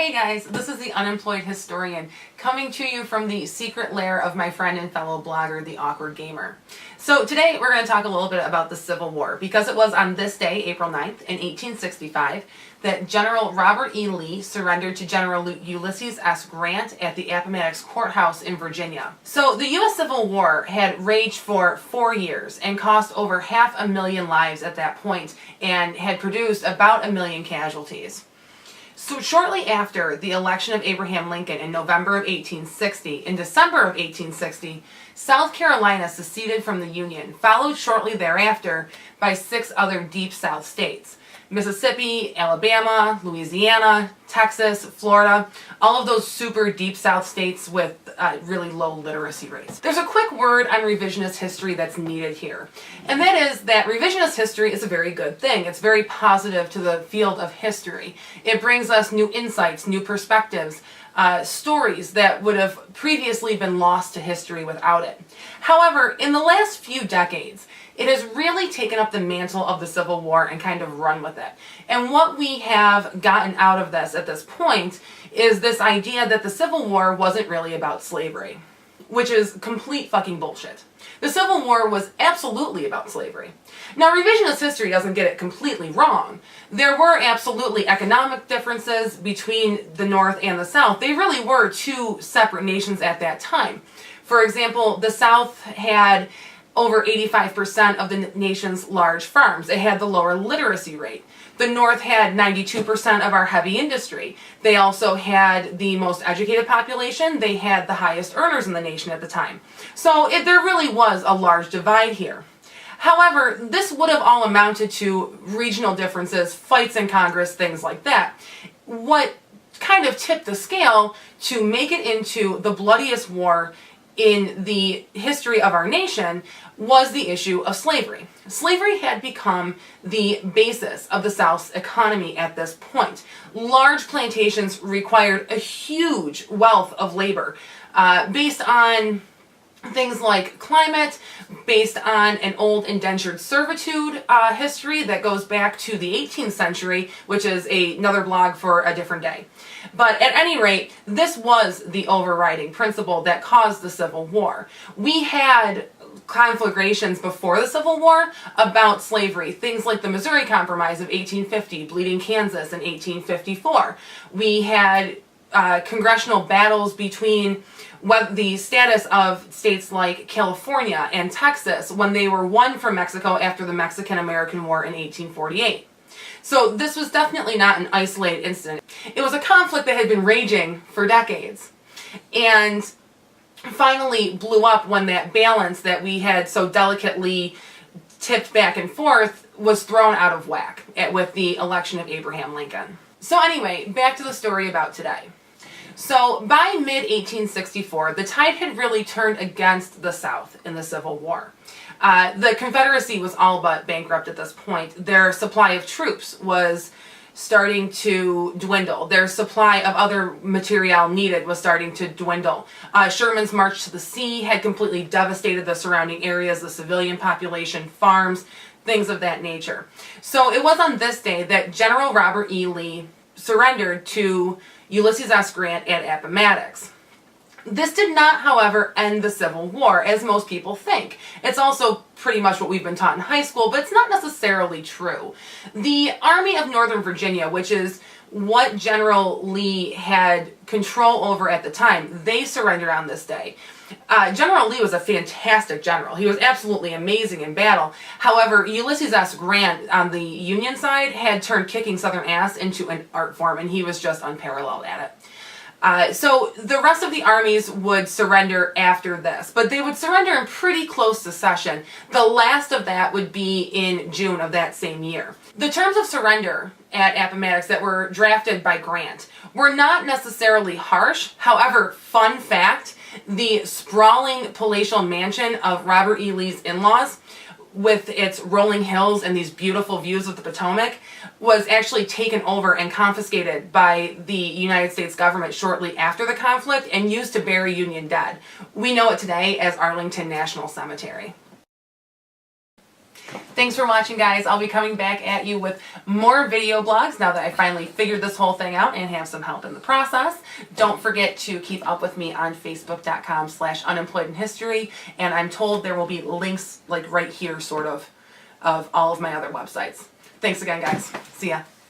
Hey guys, this is the Unemployed Historian coming to you from the secret lair of my friend and fellow blogger, The Awkward Gamer. So today we're going to talk a little bit about the Civil War, because it was on this day, April 9th, in 1865, that General Robert E. Lee surrendered to General Ulysses S. Grant at the Appomattox Courthouse in Virginia. So the U.S. Civil War had raged for 4 years and cost over 500,000 lives at that point and had produced about 1 million casualties. So shortly after the election of Abraham Lincoln in November of 1860, in December of 1860, South Carolina seceded from the Union, followed shortly thereafter by 6 other Deep South states: Mississippi, Alabama, Louisiana, Texas, Florida, all of those super Deep South states with really low literacy rates. There's a quick word on revisionist history that's needed here, and that is that revisionist history is a very good thing. It's very positive to the field of history. It brings us new insights, new perspectives, stories that would have previously been lost to history without it. However, in the last few decades, it has really taken up the mantle of the Civil War and kind of run with it. And what we have gotten out of this at this point is this idea that the Civil War wasn't really about slavery, which is complete fucking bullshit. The Civil War was absolutely about slavery. Now, revisionist history doesn't get it completely wrong. There were absolutely economic differences between the North and the South. They really were two separate nations at that time. For example, the South had over 85% of the nation's large farms. It had the lower literacy rate. The North had 92% of our heavy industry. They also had the most educated population. They had the highest earners in the nation at the time. So there really was a large divide here. However, this would have all amounted to regional differences, fights in Congress, things like that. What kind of tipped the scale to make it into the bloodiest war in the history of our nation was the issue of slavery. Slavery had become the basis of the South's economy at this point. Large plantations required a huge wealth of labor based on things like climate, based on an old indentured servitude history that goes back to the 18th century, which is another blog for a different day. But at any rate, this was the overriding principle that caused the Civil War. We had conflagrations before the Civil War about slavery, things like the Missouri Compromise of 1850, Bleeding Kansas in 1854. We had congressional battles between the status of states like California and Texas when they were won from Mexico after the Mexican-American War in 1848. So this was definitely not an isolated incident. It was a conflict that had been raging for decades and finally blew up when that balance that we had so delicately tipped back and forth was thrown out of whack with the election of Abraham Lincoln. So anyway, back to the story about today. So by mid-1864, the tide had really turned against the South in the Civil War. The Confederacy was all but bankrupt at this point. Their supply of troops was starting to dwindle. Their supply of other material needed was starting to dwindle. Sherman's March to the Sea had completely devastated the surrounding areas, the civilian population, farms, things of that nature. So it was on this day that General Robert E. Lee surrendered to Ulysses S. Grant at Appomattox. This did not, however, end the Civil War, as most people think. It's also pretty much what we've been taught in high school, but it's not necessarily true. The Army of Northern Virginia, which is what General Lee had control over at the time, they surrendered on this day. General Lee was a fantastic general. He was absolutely amazing in battle. However, Ulysses S. Grant on the Union side had turned kicking Southern ass into an art form, and he was just unparalleled at it. So the rest of the armies would surrender after this, but they would surrender in pretty close succession. The last of that would be in June of that same year. The terms of surrender at Appomattox that were drafted by Grant were not necessarily harsh. However, fun fact, the sprawling palatial mansion of Robert E. Lee's in-laws, with its rolling hills and these beautiful views of the Potomac, was actually taken over and confiscated by the United States government shortly after the conflict and used to bury Union dead. We know it today as Arlington National Cemetery. Thanks for watching, guys. I'll be coming back at you with more video blogs now that I finally figured this whole thing out and have some help in the process. Don't forget to keep up with me on facebook.com/unemployedinhistory, and I'm told there will be links like right here sort of all of my other websites. Thanks again, guys. See ya.